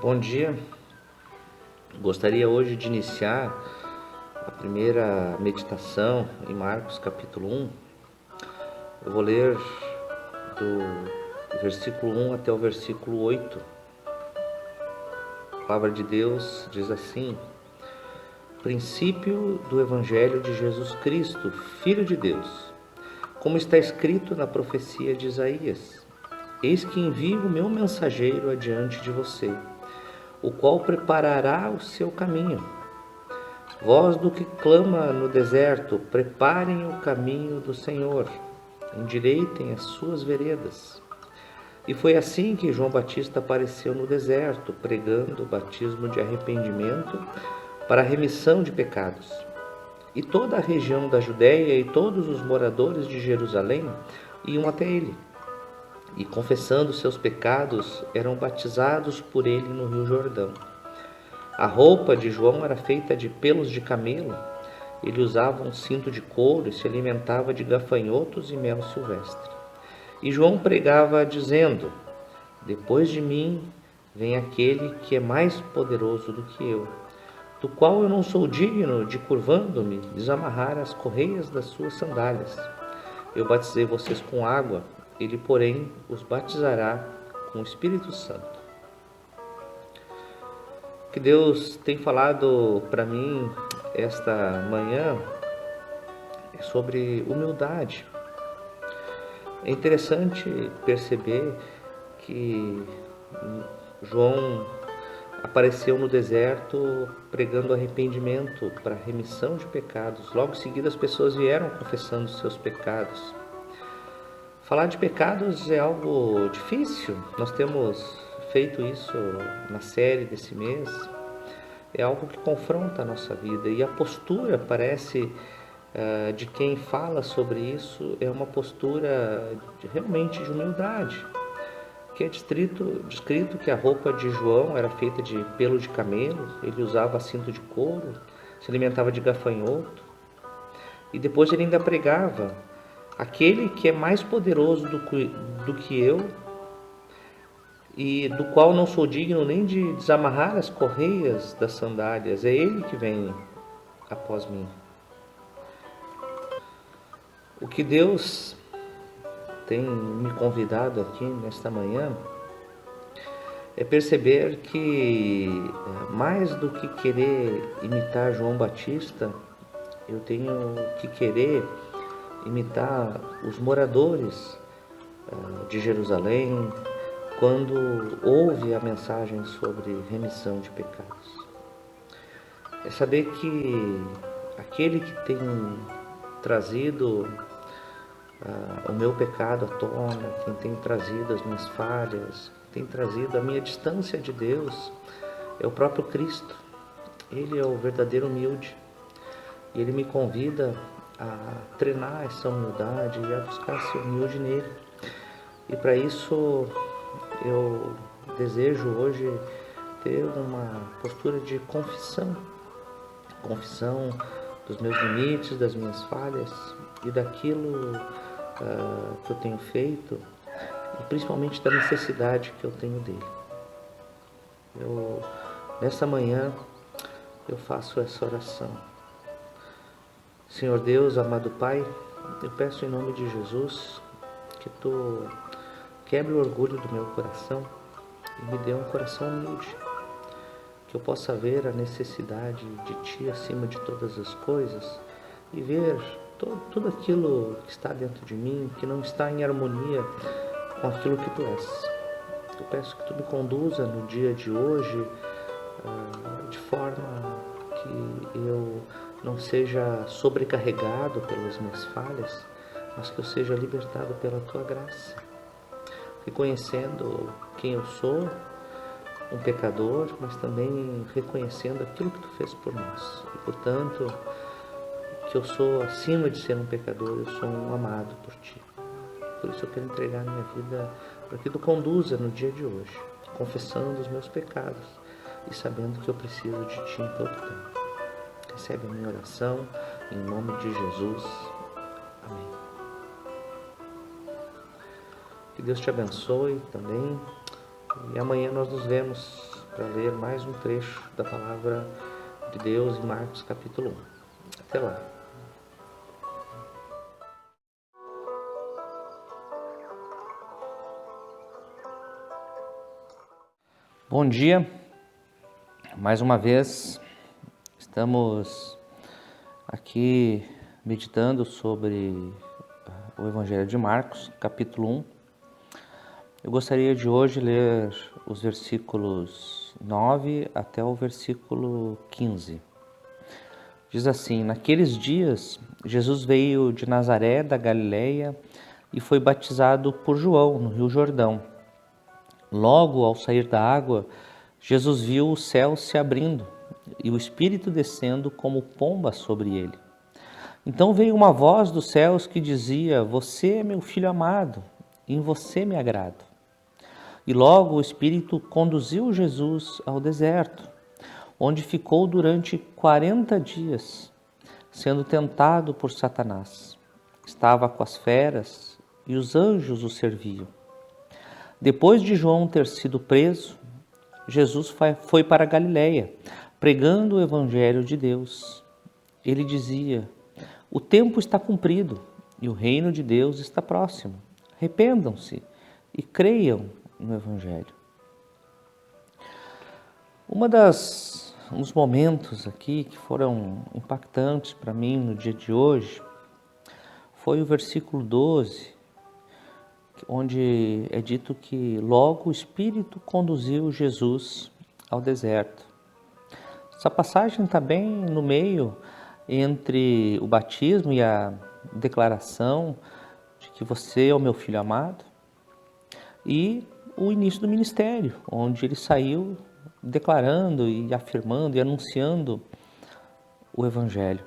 Bom dia. Gostaria hoje de iniciar a primeira meditação em Marcos capítulo 1. Eu vou ler do versículo 1 até o versículo 8. A palavra de Deus diz assim: Princípio do Evangelho de Jesus Cristo, Filho de Deus, como está escrito na profecia de Isaías: Eis que envio o meu mensageiro adiante de você, o qual preparará o seu caminho. Voz do que clama no deserto: preparem o caminho do Senhor, endireitem as suas veredas. E foi assim que João Batista apareceu no deserto, pregando o batismo de arrependimento para a remissão de pecados. E toda a região da Judéia e todos os moradores de Jerusalém iam até ele, e confessando seus pecados, eram batizados por ele no Rio Jordão. A roupa de João era feita de pelos de camelo. Ele usava um cinto de couro e se alimentava de gafanhotos e mel silvestre. E João pregava dizendo: Depois de mim vem aquele que é mais poderoso do que eu, do qual eu não sou digno de, curvando-me, desamarrar as correias das suas sandálias. Eu batizei vocês com água, ele, porém, os batizará com o Espírito Santo. O que Deus tem falado para mim esta manhã é sobre humildade. É interessante perceber que João apareceu no deserto pregando arrependimento para remissão de pecados. Logo em seguida as pessoas vieram confessando seus pecados. Falar de pecados é algo difícil. Nós temos feito isso na série desse mês. É algo que confronta a nossa vida, e a postura parece de quem fala sobre isso é uma postura realmente de humildade, que é descrito que a roupa de João era feita de pelo de camelo, ele usava cinto de couro, se alimentava de gafanhoto, e depois ele ainda pregava: aquele que é mais poderoso do que eu, e do qual não sou digno nem de desamarrar as correias das sandálias, é ele que vem após mim. O que Deus tem me convidado aqui nesta manhã é perceber que, mais do que querer imitar João Batista, eu tenho que querer imitar os moradores de Jerusalém quando ouve a mensagem sobre remissão de pecados. É saber que aquele que tem trazido o meu pecado à tona, quem tem trazido as minhas falhas, quem tem trazido a minha distância de Deus, é o próprio Cristo. Ele é o verdadeiro humilde, e ele me convida a treinar essa humildade e a buscar ser humilde nele. E para isso eu desejo hoje ter uma postura de confissão dos meus limites, das minhas falhas e daquilo que eu tenho feito, e principalmente da necessidade que eu tenho dele. Nessa manhã eu faço essa oração. Senhor Deus, amado Pai, eu peço em nome de Jesus que Tu quebre o orgulho do meu coração e me dê um coração humilde, que eu possa ver a necessidade de Ti acima de todas as coisas e ver tudo aquilo que está dentro de mim, que não está em harmonia com aquilo que Tu és. Eu peço que Tu me conduza no dia de hoje de forma que eu não seja sobrecarregado pelas minhas falhas, mas que eu seja libertado pela Tua graça, reconhecendo quem eu sou, um pecador, mas também reconhecendo aquilo que Tu fez por nós. E, portanto, que eu sou, acima de ser um pecador, eu sou um amado por Ti. Por isso eu quero entregar minha vida para que Tu conduza no dia de hoje, confessando os meus pecados e sabendo que eu preciso de Ti em todo tempo. Recebe a minha oração, em nome de Jesus. Amém. Que Deus te abençoe também. E amanhã nós nos vemos para ler mais um trecho da Palavra de Deus em Marcos capítulo 1. Até lá. Bom dia, mais uma vez estamos aqui meditando sobre o Evangelho de Marcos, capítulo 1. Eu gostaria de hoje ler os versículos 9 até o versículo 15. Diz assim: Naqueles dias, Jesus veio de Nazaré, da Galileia, e foi batizado por João, no Rio Jordão. Logo, ao sair da água, Jesus viu o céu se abrindo e o Espírito descendo como pomba sobre ele. Então veio uma voz dos céus que dizia: Você é meu Filho amado, em você me agrado. E logo o Espírito conduziu Jesus ao deserto, onde ficou durante 40 dias, sendo tentado por Satanás. Estava com as feras e os anjos o serviam. Depois de João ter sido preso, Jesus foi para a Galileia, pregando o Evangelho de Deus. Ele dizia: O tempo está cumprido e o reino de Deus está próximo. Arrependam-se e creiam no Evangelho. Um dos momentos aqui que foram impactantes para mim no dia de hoje foi o versículo 12, onde é dito que logo o Espírito conduziu Jesus ao deserto. Essa passagem está bem no meio entre o batismo e a declaração de que você é o meu Filho amado e o início do ministério, onde ele saiu declarando e afirmando e anunciando o Evangelho.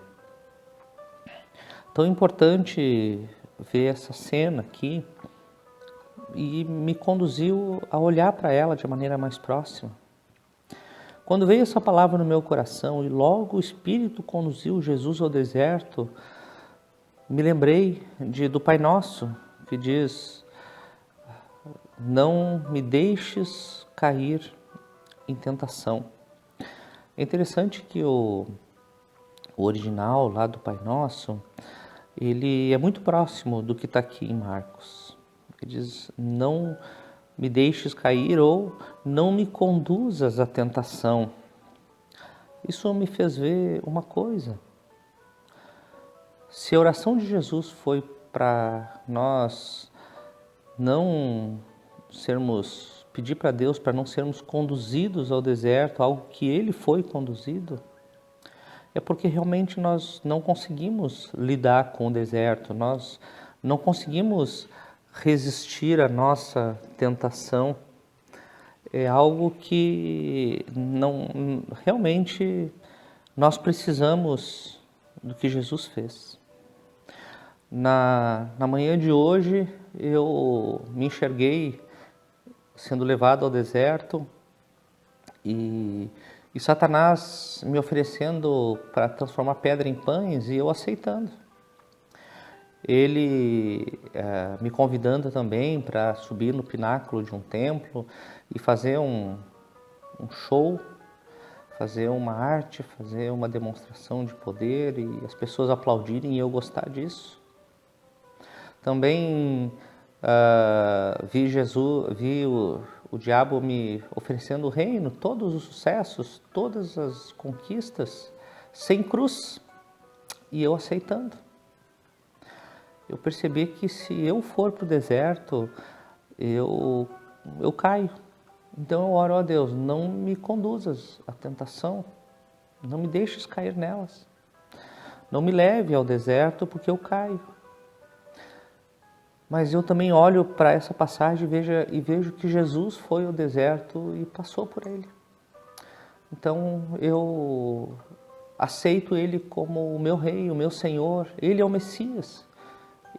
Então é importante ver essa cena aqui e me conduziu a olhar para ela de maneira mais próxima. Quando veio essa palavra no meu coração e logo o Espírito conduziu Jesus ao deserto, me lembrei do Pai Nosso, que diz: Não me deixes cair em tentação. É interessante que o original lá do Pai Nosso, ele é muito próximo do que está aqui em Marcos. Ele diz: não me deixes cair ou não me conduzas à tentação. Isso me fez ver uma coisa. Se a oração de Jesus foi para nós não pedir para Deus para não sermos conduzidos ao deserto, algo que Ele foi conduzido, é porque realmente nós não conseguimos lidar com o deserto, nós não conseguimos resistir à nossa tentação. É algo que realmente nós precisamos do que Jesus fez. Na manhã de hoje eu me enxerguei sendo levado ao deserto e Satanás me oferecendo para transformar pedra em pães e eu aceitando. Ele me convidando também para subir no pináculo de um templo e fazer um show, fazer uma arte, fazer uma demonstração de poder e as pessoas aplaudirem e eu gostar disso. Também vi o diabo me oferecendo o reino, todos os sucessos, todas as conquistas, sem cruz, e eu aceitando. Eu percebi que se eu for para o deserto, eu caio. Então eu oro a Deus: não me conduzas à tentação, não me deixes cair nelas. Não me leve ao deserto porque eu caio. Mas eu também olho para essa passagem e vejo que Jesus foi ao deserto e passou por ele. Então eu aceito ele como o meu rei, o meu Senhor. Ele é o Messias.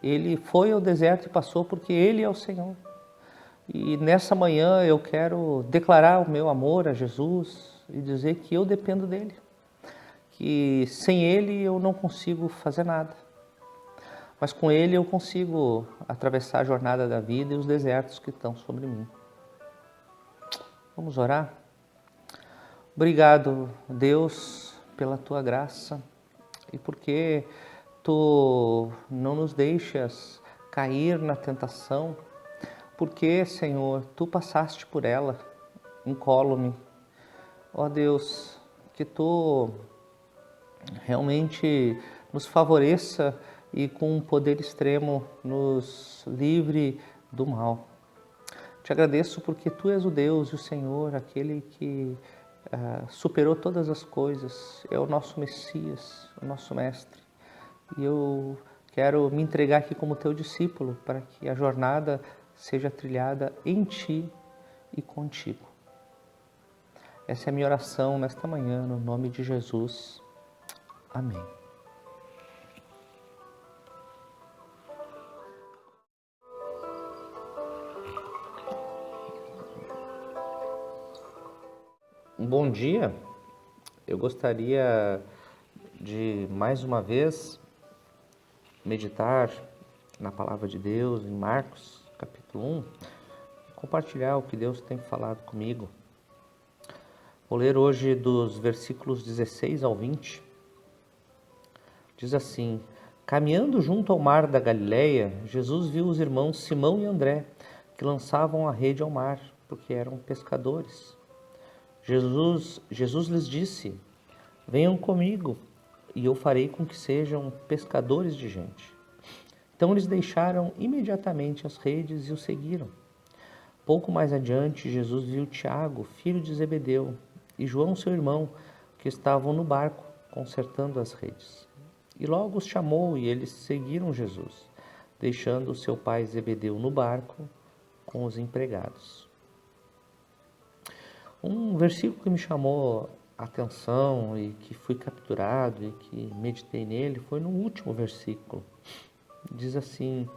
Ele foi ao deserto e passou porque ele é o Senhor. E nessa manhã eu quero declarar o meu amor a Jesus e dizer que eu dependo dele. Que sem ele eu não consigo fazer nada. Mas com ele eu consigo atravessar a jornada da vida e os desertos que estão sobre mim. Vamos orar? Obrigado, Deus, pela tua graça e porque tu não nos deixas cair na tentação, porque, Senhor, tu passaste por ela incólume. Ó Deus, que tu realmente nos favoreça e com um poder extremo nos livre do mal. Te agradeço porque tu és o Deus e o Senhor, aquele que superou todas as coisas, é o nosso Messias, o nosso Mestre. E eu quero me entregar aqui como teu discípulo para que a jornada seja trilhada em ti e contigo. Essa é a minha oração nesta manhã, no nome de Jesus. Amém. Um bom dia. Eu gostaria de mais uma vez meditar na palavra de Deus em Marcos, capítulo 1, compartilhar o que Deus tem falado comigo. Vou ler hoje dos versículos 16 ao 20. Diz assim: Caminhando junto ao mar da Galileia, Jesus viu os irmãos Simão e André, que lançavam a rede ao mar, porque eram pescadores. Jesus lhes disse: Venham comigo, e eu farei com que sejam pescadores de gente. Então eles deixaram imediatamente as redes e o seguiram. Pouco mais adiante, Jesus viu Tiago, filho de Zebedeu, e João, seu irmão, que estavam no barco, consertando as redes. E logo os chamou, e eles seguiram Jesus, deixando seu pai Zebedeu no barco com os empregados. Um versículo que me chamou a atenção e que fui capturado e que meditei nele foi no último versículo. Diz assim: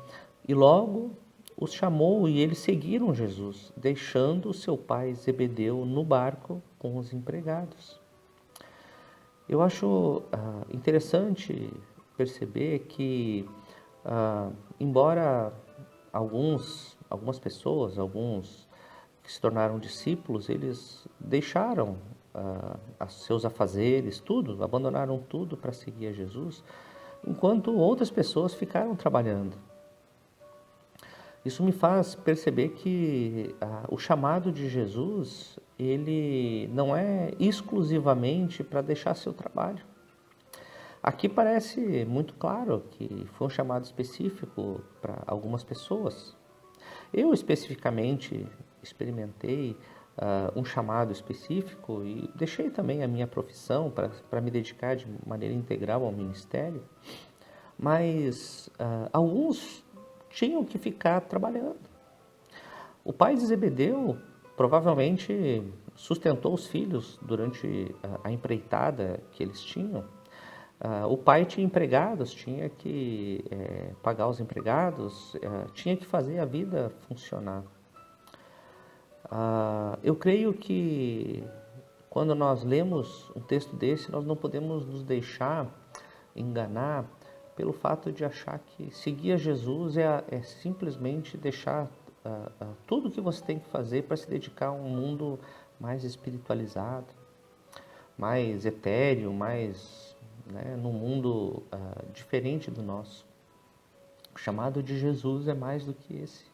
E logo os chamou e eles seguiram Jesus, deixando seu pai Zebedeu no barco com os empregados. Eu acho interessante perceber que, embora algumas pessoas, alguns que se tornaram discípulos, eles deixaram seus afazeres, tudo, abandonaram tudo para seguir a Jesus, enquanto outras pessoas ficaram trabalhando. Isso me faz perceber que o chamado de Jesus, ele não é exclusivamente para deixar seu trabalho. Aqui parece muito claro que foi um chamado específico para algumas pessoas. Eu especificamente experimentei um chamado específico e deixei também a minha profissão para me dedicar de maneira integral ao ministério, mas alguns tinham que ficar trabalhando. O pai de Zebedeu provavelmente sustentou os filhos durante a empreitada que eles tinham. O pai tinha empregados, tinha que pagar os empregados, tinha que fazer a vida funcionar. Eu creio que quando nós lemos um texto desse, nós não podemos nos deixar enganar pelo fato de achar que seguir a Jesus é simplesmente deixar tudo o que você tem que fazer para se dedicar a um mundo mais espiritualizado, mais etéreo, mais num mundo diferente do nosso. O chamado de Jesus é mais do que esse.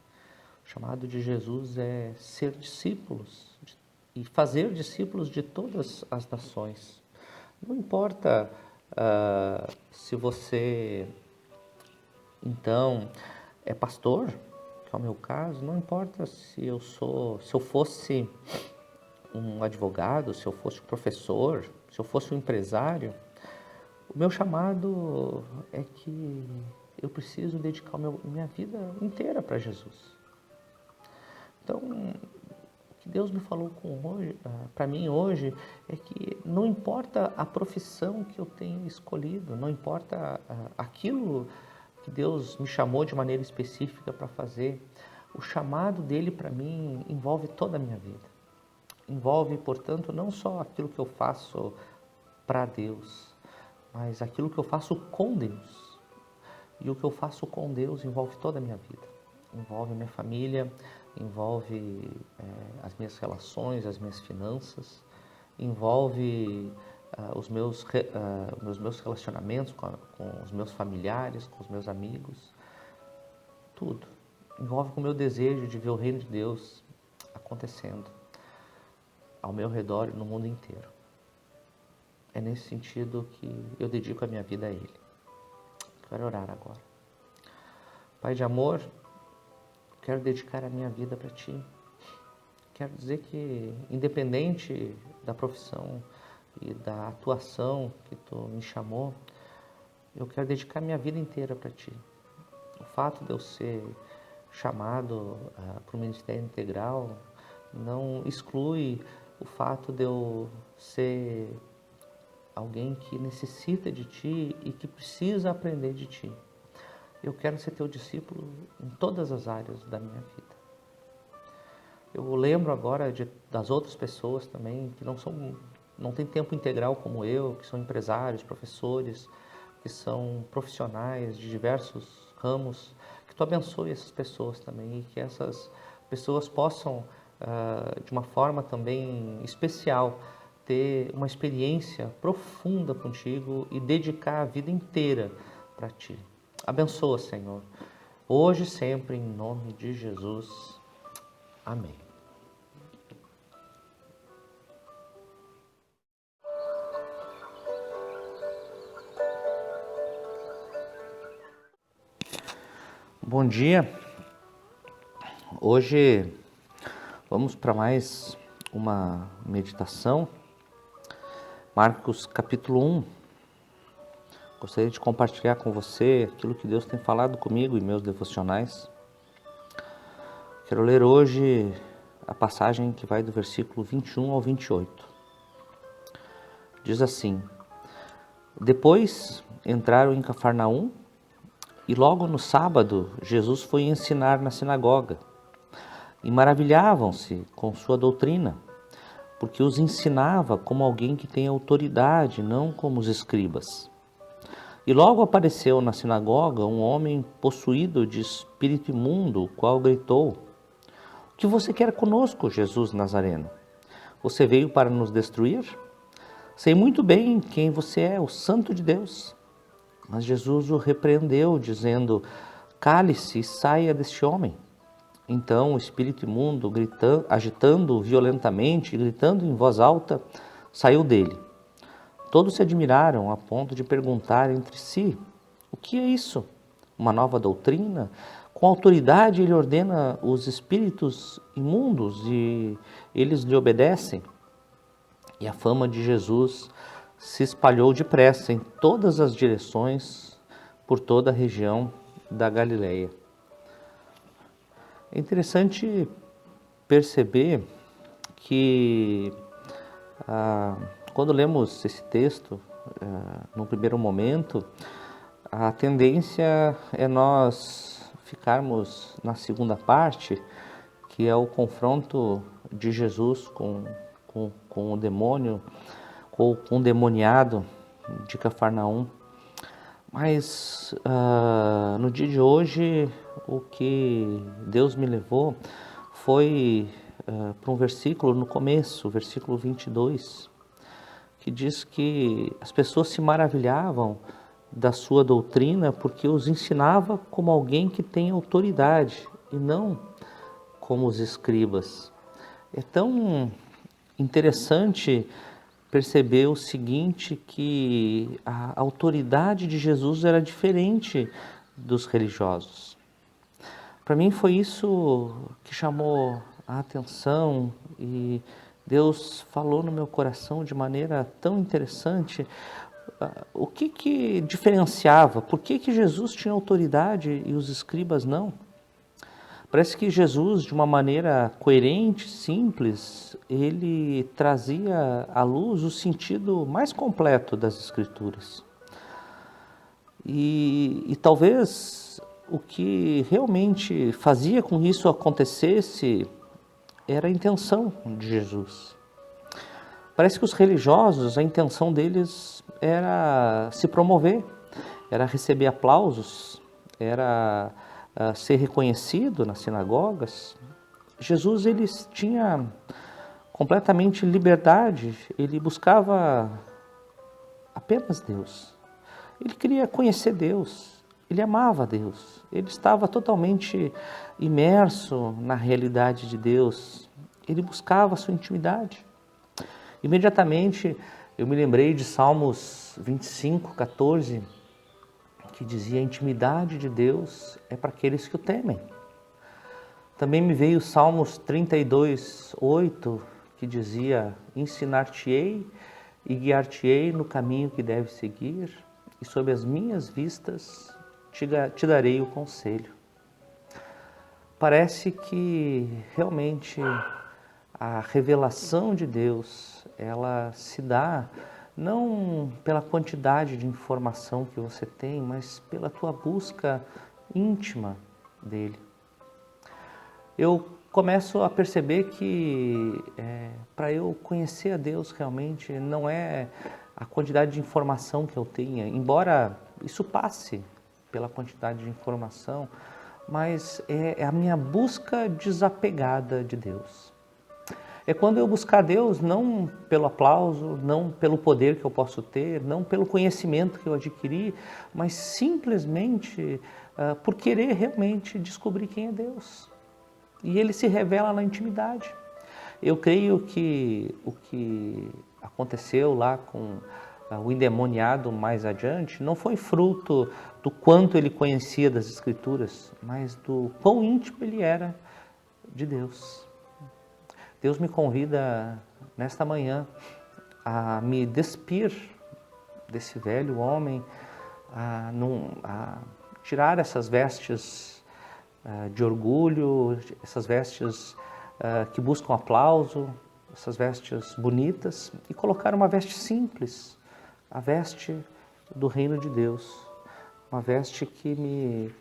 O chamado de Jesus é ser discípulos e fazer discípulos de todas as nações. Não importa se você, então, é pastor, que é o meu caso, não importa se eu fosse um advogado, se eu fosse um professor, se eu fosse um empresário, o meu chamado é que eu preciso dedicar minha vida inteira para Jesus. Então, o que Deus me falou para mim hoje é que não importa a profissão que eu tenho escolhido, não importa aquilo que Deus me chamou de maneira específica para fazer, o chamado dele para mim envolve toda a minha vida. Envolve, portanto, não só aquilo que eu faço para Deus, mas aquilo que eu faço com Deus. E o que eu faço com Deus envolve toda a minha vida. Envolve minha família, envolve as minhas relações, as minhas finanças, envolve os meus relacionamentos com os meus familiares, com os meus amigos, tudo. Envolve com o meu desejo de ver o reino de Deus acontecendo ao meu redor e no mundo inteiro. É nesse sentido que eu dedico a minha vida a Ele. Quero orar agora. Pai de amor, quero dedicar a minha vida para Ti. Quero dizer que, independente da profissão e da atuação que Tu me chamou, eu quero dedicar minha vida inteira para Ti. O fato de eu ser chamado para o Ministério Integral não exclui o fato de eu ser alguém que necessita de Ti e que precisa aprender de Ti. Eu quero ser Teu discípulo em todas as áreas da minha vida. Eu lembro agora das outras pessoas também que não têm tempo integral como eu, que são empresários, professores, que são profissionais de diversos ramos, que Tu abençoe essas pessoas também e que essas pessoas possam, de uma forma também especial, ter uma experiência profunda contigo e dedicar a vida inteira para Ti. Abençoa, Senhor, hoje e sempre, em nome de Jesus. Amém. Bom dia. Hoje vamos para mais uma meditação. Marcos capítulo 1. Gostaria de compartilhar com você aquilo que Deus tem falado comigo em meus devocionais. Quero ler hoje a passagem que vai do versículo 21 ao 28. Diz assim: Depois entraram em Cafarnaum e logo no sábado Jesus foi ensinar na sinagoga. E maravilhavam-se com sua doutrina, porque os ensinava como alguém que tem autoridade, não como os escribas. E logo apareceu na sinagoga um homem possuído de espírito imundo, o qual gritou: O que você quer conosco, Jesus Nazareno? Você veio para nos destruir? Sei muito bem quem você é, o Santo de Deus. Mas Jesus o repreendeu, dizendo: Cale-se e saia deste homem. Então o espírito imundo, agitando violentamente e gritando em voz alta, saiu dele. Todos se admiraram a ponto de perguntar entre si: O que é isso? Uma nova doutrina? Com autoridade ele ordena os espíritos imundos e eles lhe obedecem. E a fama de Jesus se espalhou depressa em todas as direções por toda a região da Galileia. É interessante perceber que quando lemos esse texto, no primeiro momento, a tendência é nós ficarmos na segunda parte, que é o confronto de Jesus com o demônio, ou com o demoniado de Cafarnaum. Mas no dia de hoje, o que Deus me levou foi para um versículo no começo, o versículo 22, que diz que as pessoas se maravilhavam da sua doutrina porque os ensinava como alguém que tem autoridade e não como os escribas. É tão interessante perceber o seguinte, que a autoridade de Jesus era diferente dos religiosos. Para mim foi isso que chamou a atenção e Deus falou no meu coração de maneira tão interessante. O que diferenciava? Por que Jesus tinha autoridade e os escribas não? Parece que Jesus, de uma maneira coerente, simples, ele trazia à luz o sentido mais completo das Escrituras. E talvez o que realmente fazia com que isso acontecesse era a intenção de Jesus. Parece que os religiosos, a intenção deles era se promover, era receber aplausos, era ser reconhecido nas sinagogas. Jesus ele tinha completamente liberdade, ele buscava apenas Deus. Ele queria conhecer Deus, ele amava Deus, ele estava totalmente imerso na realidade de Deus, ele buscava a sua intimidade. Imediatamente eu me lembrei de Salmos 25, 14, que dizia: a intimidade de Deus é para aqueles que o temem. Também me veio Salmos 32, 8, que dizia: ensinar-te-ei e guiar-te-ei no caminho que deves seguir, e sob as minhas vistas te darei o conselho. Parece que realmente a revelação de Deus, ela se dá não pela quantidade de informação que você tem, mas pela tua busca íntima dele. Eu começo a perceber que para eu conhecer a Deus realmente não é a quantidade de informação que eu tenha, embora isso passe pela quantidade de informação, mas é a minha busca desapegada de Deus. É quando eu buscar Deus não pelo aplauso, não pelo poder que eu posso ter, não pelo conhecimento que eu adquiri, mas simplesmente por querer realmente descobrir quem é Deus. E Ele se revela na intimidade. Eu creio que o que aconteceu lá com o endemoniado mais adiante não foi fruto do quanto ele conhecia das Escrituras, mas do quão íntimo ele era de Deus. Deus me convida nesta manhã a me despir desse velho homem, a tirar essas vestes de orgulho, essas vestes que buscam aplauso, essas vestes bonitas, e colocar uma veste simples, a veste do reino de Deus, uma veste que me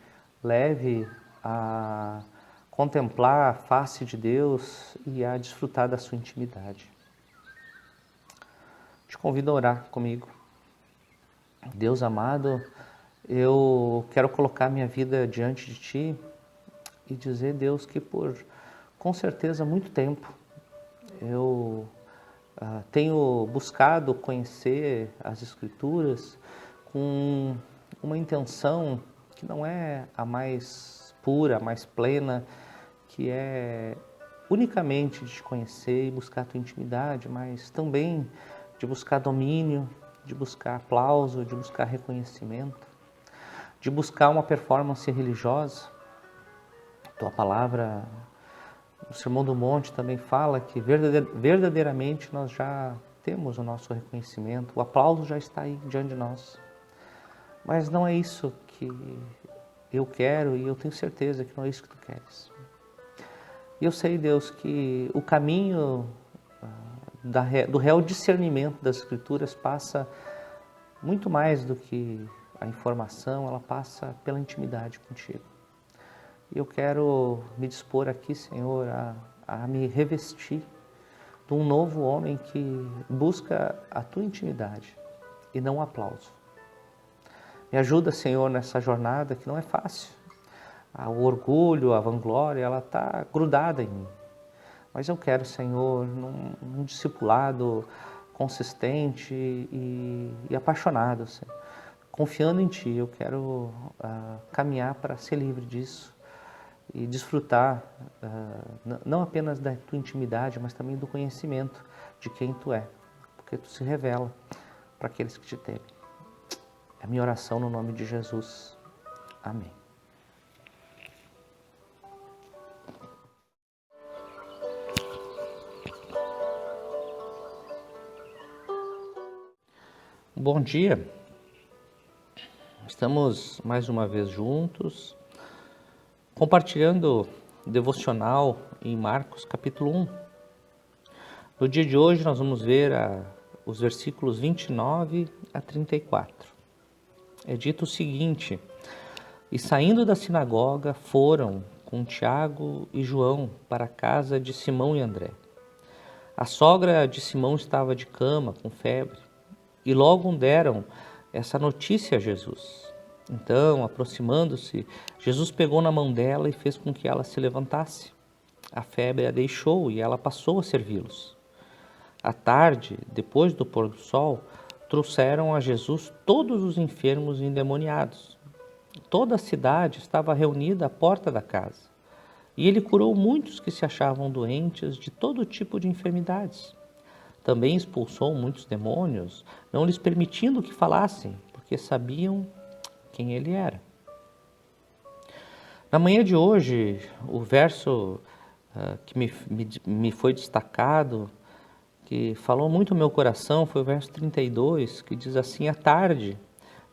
leve a contemplar a face de Deus e a desfrutar da sua intimidade. Te convido a orar comigo. Deus amado, eu quero colocar minha vida diante de Ti e dizer, Deus, que com certeza, muito tempo eu tenho buscado conhecer as Escrituras com uma intenção que não é a mais pura, a mais plena, que é unicamente de te conhecer e buscar a tua intimidade, mas também de buscar domínio, de buscar aplauso, de buscar reconhecimento, de buscar uma performance religiosa. Tua palavra, no Sermão do Monte, também fala que verdadeiramente nós já temos o nosso reconhecimento, o aplauso já está aí diante de nós. Mas não é isso que eu quero e eu tenho certeza que não é isso que Tu queres. E eu sei, Deus, que o caminho do real discernimento das Escrituras passa muito mais do que a informação, ela passa pela intimidade contigo. E eu quero me dispor aqui, Senhor, a me revestir de um novo homem que busca a Tua intimidade e não o aplauso. Me ajuda, Senhor, nessa jornada que não é fácil. O orgulho, a vanglória, ela está grudada em mim. Mas eu quero, Senhor, num discipulado consistente e apaixonado, Senhor. Confiando em Ti, eu quero caminhar para ser livre disso e desfrutar não apenas da Tua intimidade, mas também do conhecimento de quem Tu é, porque Tu se revela para aqueles que Te temem. É a minha oração no nome de Jesus. Amém. Bom dia, estamos mais uma vez juntos, compartilhando o devocional em Marcos capítulo 1. No dia de hoje nós vamos ver os versículos 29 a 34. É dito o seguinte: e saindo da sinagoga foram com Tiago e João para a casa de Simão e André. A sogra de Simão estava de cama com febre. E logo deram essa notícia a Jesus. Então, aproximando-se, Jesus pegou na mão dela e fez com que ela se levantasse. A febre a deixou e ela passou a servi-los. à tarde, depois do pôr do sol, trouxeram a Jesus todos os enfermos e endemoniados. Toda a cidade estava reunida à porta da casa. E ele curou muitos que se achavam doentes de todo tipo de enfermidades. Também expulsou muitos demônios, não lhes permitindo que falassem, porque sabiam quem ele era. Na manhã de hoje, o verso que me foi destacado, que falou muito ao meu coração, foi o verso 32, que diz assim: à tarde,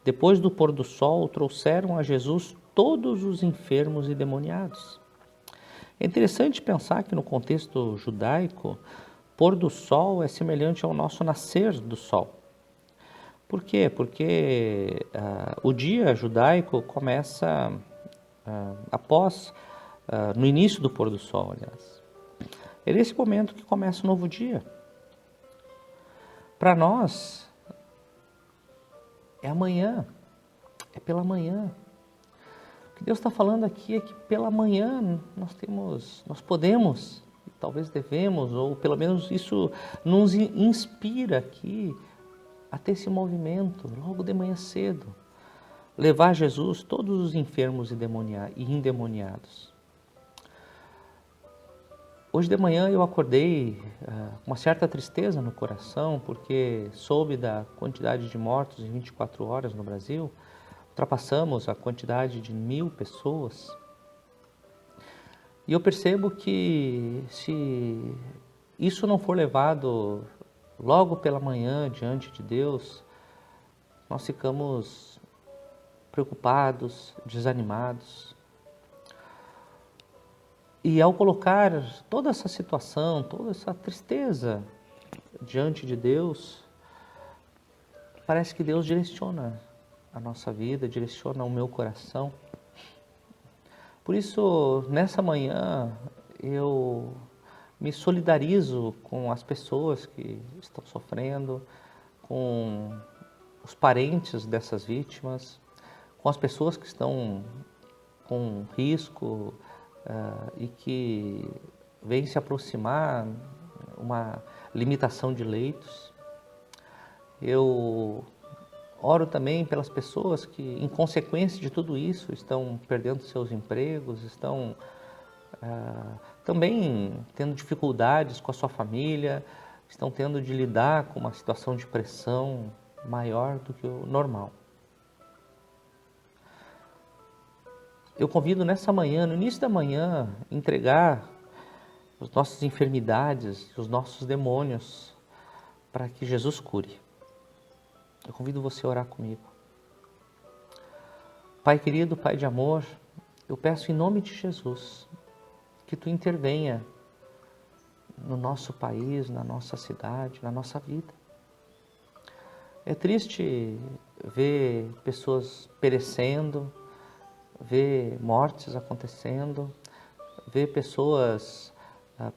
depois do pôr do sol, trouxeram a Jesus todos os enfermos e demoniados. É interessante pensar que no contexto judaico, pôr do sol é semelhante ao nosso nascer do sol. Por quê? Porque o dia judaico começa no início do pôr do sol, aliás. É nesse momento que começa um novo dia. Para nós, é amanhã, é pela manhã. O que Deus está falando aqui é que pela manhã nós podemos, talvez devemos, ou pelo menos isso nos inspira aqui a ter esse movimento, logo de manhã cedo, levar a Jesus todos os enfermos e endemoniados. Hoje de manhã eu acordei com uma certa tristeza no coração, porque soube da quantidade de mortos em 24 horas no Brasil. Ultrapassamos a quantidade de 1.000 pessoas. E eu percebo que se isso não for levado logo pela manhã diante de Deus, nós ficamos preocupados, desanimados. E ao colocar toda essa situação, toda essa tristeza diante de Deus, parece que Deus direciona a nossa vida, direciona o meu coração. Por isso, nessa manhã, eu me solidarizo com as pessoas que estão sofrendo, com os parentes dessas vítimas, com as pessoas que estão com risco e que vem se aproximar uma limitação de leitos. Eu oro também pelas pessoas que, em consequência de tudo isso, estão perdendo seus empregos, estão também tendo dificuldades com a sua família, estão tendo de lidar com uma situação de pressão maior do que o normal. Eu convido nessa manhã, no início da manhã, entregar as nossas enfermidades, os nossos demônios, para que Jesus cure. Eu convido você a orar comigo. Pai querido, Pai de amor, eu peço em nome de Jesus que Tu intervenha no nosso país, na nossa cidade, na nossa vida. É triste ver pessoas perecendo, ver mortes acontecendo, ver pessoas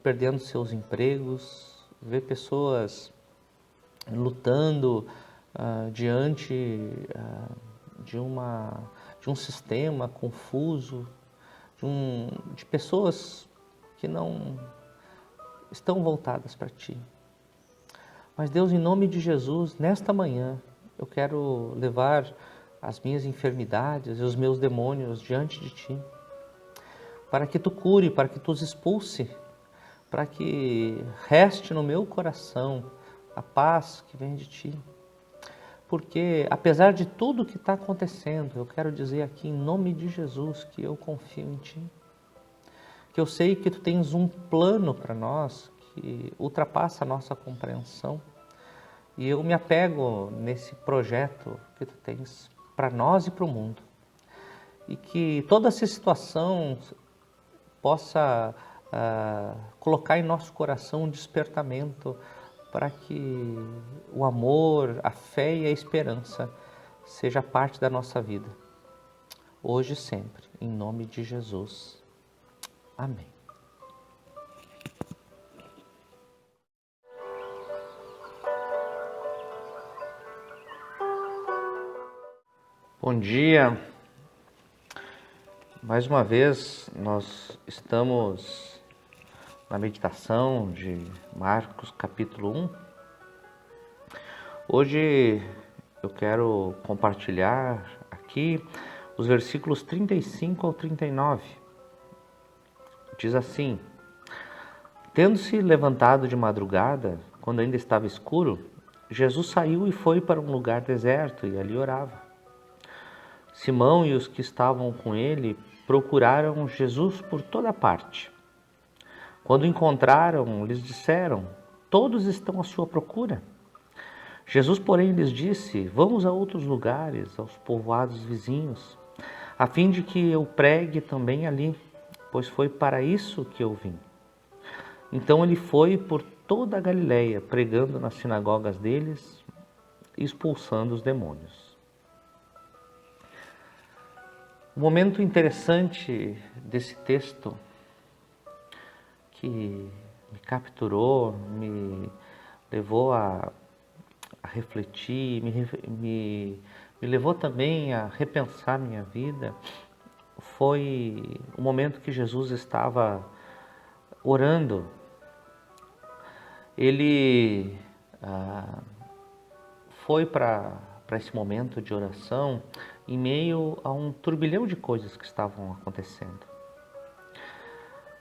perdendo seus empregos, ver pessoas lutando diante de um sistema confuso, de pessoas que não estão voltadas para Ti. Mas Deus, em nome de Jesus, nesta manhã, eu quero levar as minhas enfermidades e os meus demônios diante de Ti, para que Tu cure, para que Tu os expulse, para que reste no meu coração a paz que vem de Ti. Porque, apesar de tudo que está acontecendo, eu quero dizer aqui, em nome de Jesus, que eu confio em Ti. Que eu sei que Tu tens um plano para nós que ultrapassa a nossa compreensão. E eu me apego nesse projeto que Tu tens para nós e para o mundo. E que toda essa situação possa colocar em nosso coração um despertamento para que o amor, a fé e a esperança seja parte da nossa vida, hoje e sempre, em nome de Jesus. Amém. Bom dia. Mais uma vez, nós estamos na meditação de Marcos capítulo 1. Hoje eu quero compartilhar aqui os versículos 35 ao 39. Diz assim: Tendo-se levantado de madrugada, quando ainda estava escuro, Jesus saiu e foi para um lugar deserto e ali orava. Simão e os que estavam com ele procuraram Jesus por toda parte. Quando o encontraram, lhes disseram: Todos estão à sua procura. Jesus, porém, lhes disse: Vamos a outros lugares, aos povoados vizinhos, a fim de que eu pregue também ali, pois foi para isso que eu vim. Então ele foi por toda a Galileia, pregando nas sinagogas deles e expulsando os demônios. Um momento interessante desse texto que me capturou, me levou a refletir, me levou também a repensar minha vida, foi o momento que Jesus estava orando. Ele foi para esse momento de oração em meio a um turbilhão de coisas que estavam acontecendo.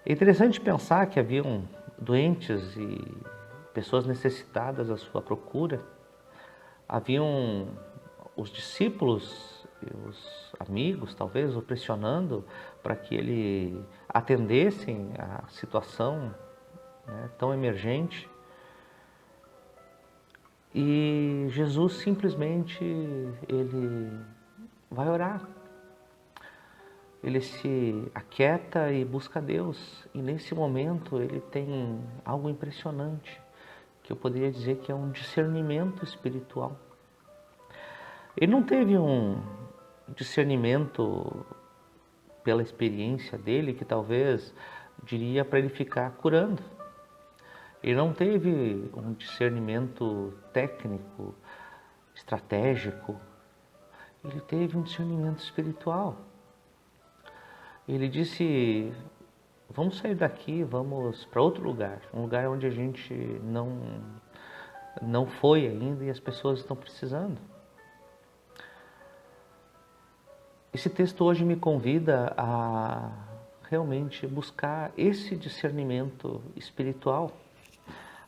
É interessante pensar que haviam doentes e pessoas necessitadas à sua procura. Haviam os discípulos e os amigos, talvez, o pressionando para que ele atendessem a situação, né, tão emergente. E Jesus simplesmente, ele vai orar. Ele se aquieta e busca Deus. E nesse momento ele tem algo impressionante, que eu poderia dizer que é um discernimento espiritual. Ele não teve um discernimento pela experiência dele, que talvez diria para ele ficar curando. Ele não teve um discernimento técnico, estratégico. Ele teve um discernimento espiritual. Ele disse: vamos sair daqui, vamos para outro lugar, um lugar onde a gente não foi ainda e as pessoas estão precisando. Esse texto hoje me convida a realmente buscar esse discernimento espiritual,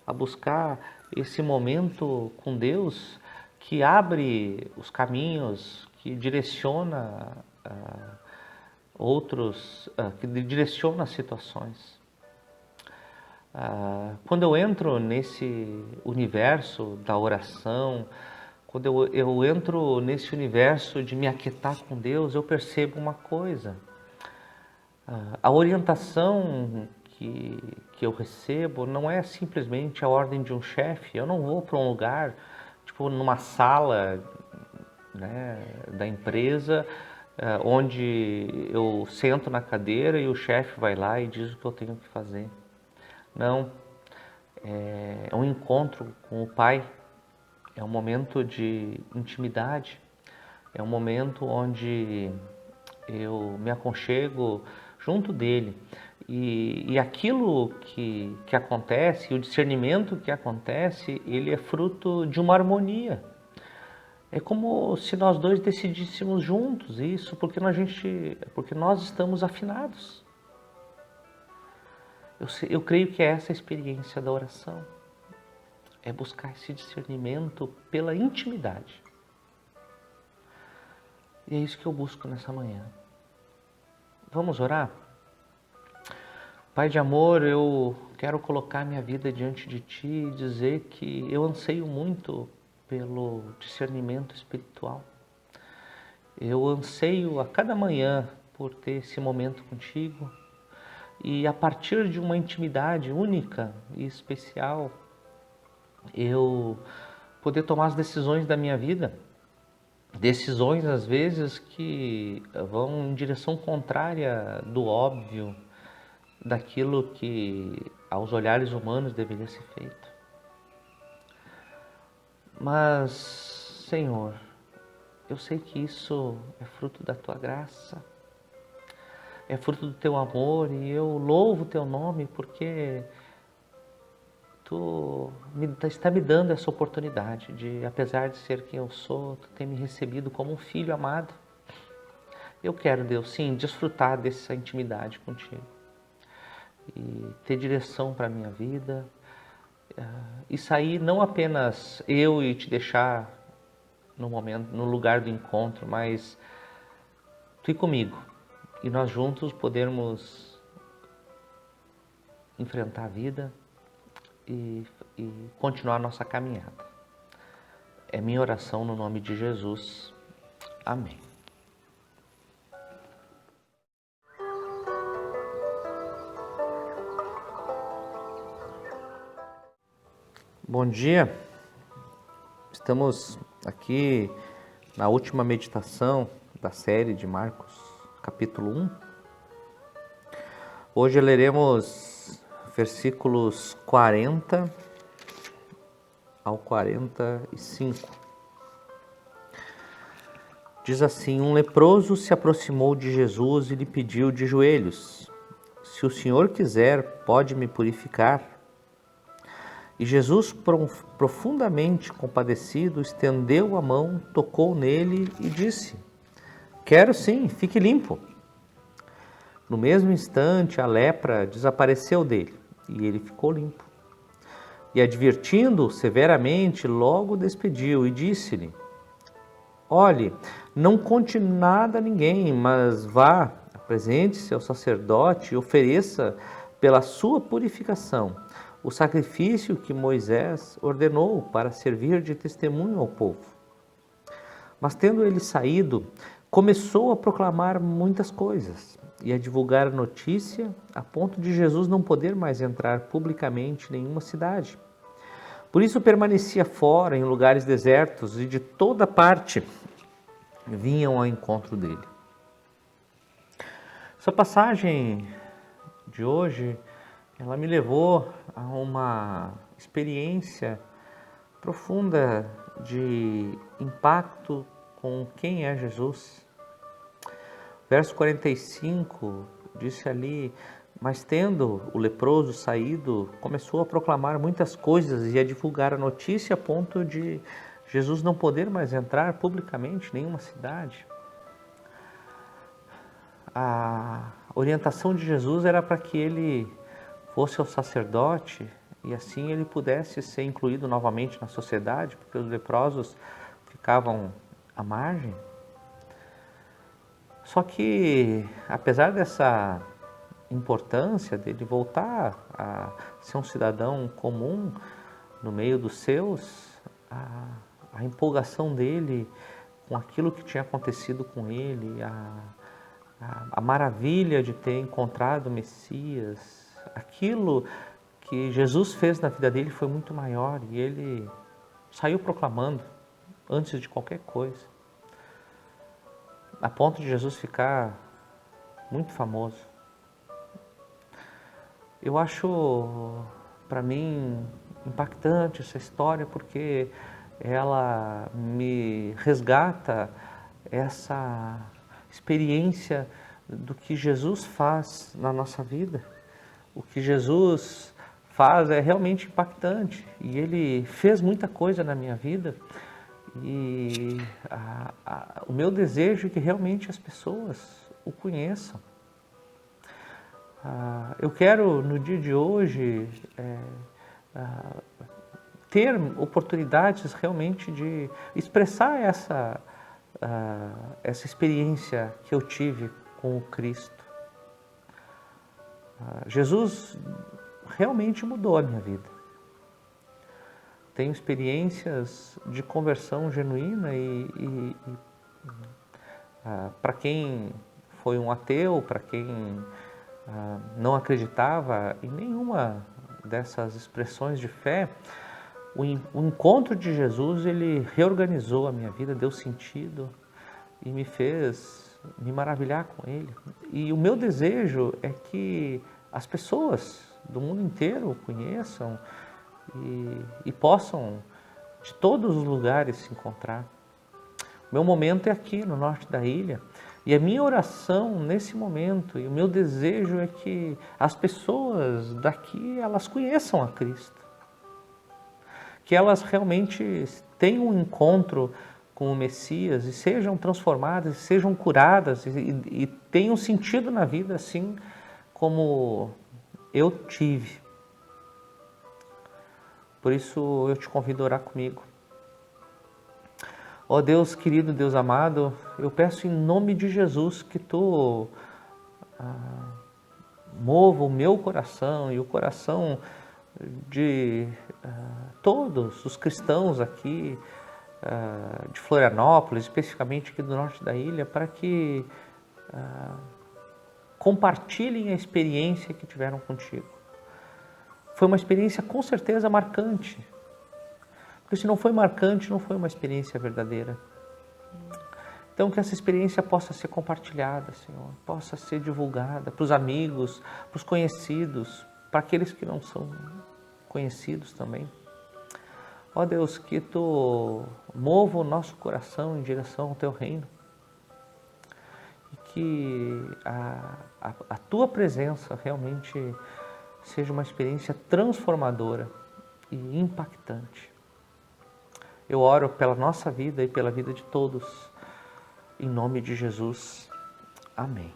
a buscar esse momento com Deus que abre os caminhos, que direciona que direciona as situações. Quando eu entro nesse universo da oração, quando eu entro nesse universo de me aquietar com Deus, eu percebo uma coisa. A orientação que eu recebo não é simplesmente a ordem de um chefe. Eu não vou para um lugar, tipo numa sala, né, da empresa, onde eu sento na cadeira e o chefe vai lá e diz o que eu tenho que fazer. Não, é um encontro com o Pai, é um momento de intimidade, é um momento onde eu me aconchego junto dele. E aquilo que acontece, o discernimento que acontece, ele é fruto de uma harmonia. É como se nós dois decidíssemos juntos isso, porque nós estamos afinados. Eu creio que é essa a experiência da oração. É buscar esse discernimento pela intimidade. E é isso que eu busco nessa manhã. Vamos orar? Pai de amor, eu quero colocar minha vida diante de Ti e dizer que eu anseio muito pelo discernimento espiritual. Eu anseio a cada manhã por ter esse momento contigo e a partir de uma intimidade única e especial, eu poder tomar as decisões da minha vida, decisões às vezes que vão em direção contrária do óbvio, daquilo que aos olhares humanos deveria ser feito. Mas, Senhor, eu sei que isso é fruto da Tua graça, é fruto do Teu amor, e eu louvo o Teu nome porque Tu está me dando essa oportunidade de, apesar de ser quem eu sou, Tu tem me recebido como um filho amado. Eu quero, Deus, sim, desfrutar dessa intimidade contigo e ter direção para a minha vida e sair não apenas eu e te deixar no momento, no lugar do encontro, mas Tu ir comigo e nós juntos podermos enfrentar a vida e continuar a nossa caminhada. É minha oração no nome de Jesus. Amém. Bom dia, estamos aqui na última meditação da série de Marcos, capítulo 1. Hoje leremos versículos 40 ao 45. Diz assim: um leproso se aproximou de Jesus e lhe pediu de joelhos: se o Senhor quiser, pode me purificar. E Jesus, profundamente compadecido, estendeu a mão, tocou nele e disse: quero sim, fique limpo. No mesmo instante, a lepra desapareceu dele e ele ficou limpo. E advertindo-o severamente, logo o despediu e disse-lhe: olhe, não conte nada a ninguém, mas vá, apresente-se ao sacerdote e ofereça pela sua purificação o sacrifício que Moisés ordenou para servir de testemunho ao povo. Mas tendo ele saído, começou a proclamar muitas coisas e a divulgar a notícia a ponto de Jesus não poder mais entrar publicamente em nenhuma cidade. Por isso permanecia fora, em lugares desertos, e de toda parte vinham ao encontro dele. Essa passagem de hoje, ela me levou a uma experiência profunda de impacto com quem é Jesus. Verso 45 disse ali: mas tendo o leproso saído, começou a proclamar muitas coisas e a divulgar a notícia a ponto de Jesus não poder mais entrar publicamente em nenhuma cidade. A orientação de Jesus era para que ele fosse ao sacerdote e assim ele pudesse ser incluído novamente na sociedade, porque os leprosos ficavam à margem. Só que, apesar dessa importância dele voltar a ser um cidadão comum no meio dos seus, a empolgação dele com aquilo que tinha acontecido com ele, a maravilha de ter encontrado o Messias, aquilo que Jesus fez na vida dele foi muito maior e ele saiu proclamando antes de qualquer coisa, a ponto de Jesus ficar muito famoso. Eu acho, para mim, impactante essa história porque ela me resgata essa experiência do que Jesus faz na nossa vida. O que Jesus faz é realmente impactante e Ele fez muita coisa na minha vida e o meu desejo é que realmente as pessoas o conheçam. Eu quero, no dia de hoje, ter oportunidades realmente de expressar essa experiência que eu tive com o Cristo. Jesus realmente mudou a minha vida. Tenho experiências de conversão genuína e para quem foi um ateu, para quem não acreditava em nenhuma dessas expressões de fé, o encontro de Jesus, ele reorganizou a minha vida, deu sentido e me fez me maravilhar com ele. E o meu desejo é que as pessoas do mundo inteiro o conheçam e possam de todos os lugares se encontrar. O meu momento é aqui no norte da ilha e a minha oração nesse momento e o meu desejo é que as pessoas daqui elas conheçam a Cristo. que elas realmente tenham um encontro com o Messias e sejam transformadas, sejam curadas e tenham sentido na vida assim como eu tive. Por isso eu te convido a orar comigo. Ó Deus querido, Deus amado, eu peço em nome de Jesus que Tu mova o meu coração e o coração de todos os cristãos aqui de Florianópolis, especificamente aqui do norte da ilha, para que compartilhem a experiência que tiveram contigo. Foi uma experiência com certeza marcante, porque se não foi marcante, não foi uma experiência verdadeira. Então que essa experiência possa ser compartilhada, Senhor, possa ser divulgada para os amigos, para os conhecidos, para aqueles que não são conhecidos também. Ó Deus, que Tu mova o nosso coração em direção ao Teu reino e que a Tua presença realmente seja uma experiência transformadora e impactante. Eu oro pela nossa vida e pela vida de todos, em nome de Jesus. Amém.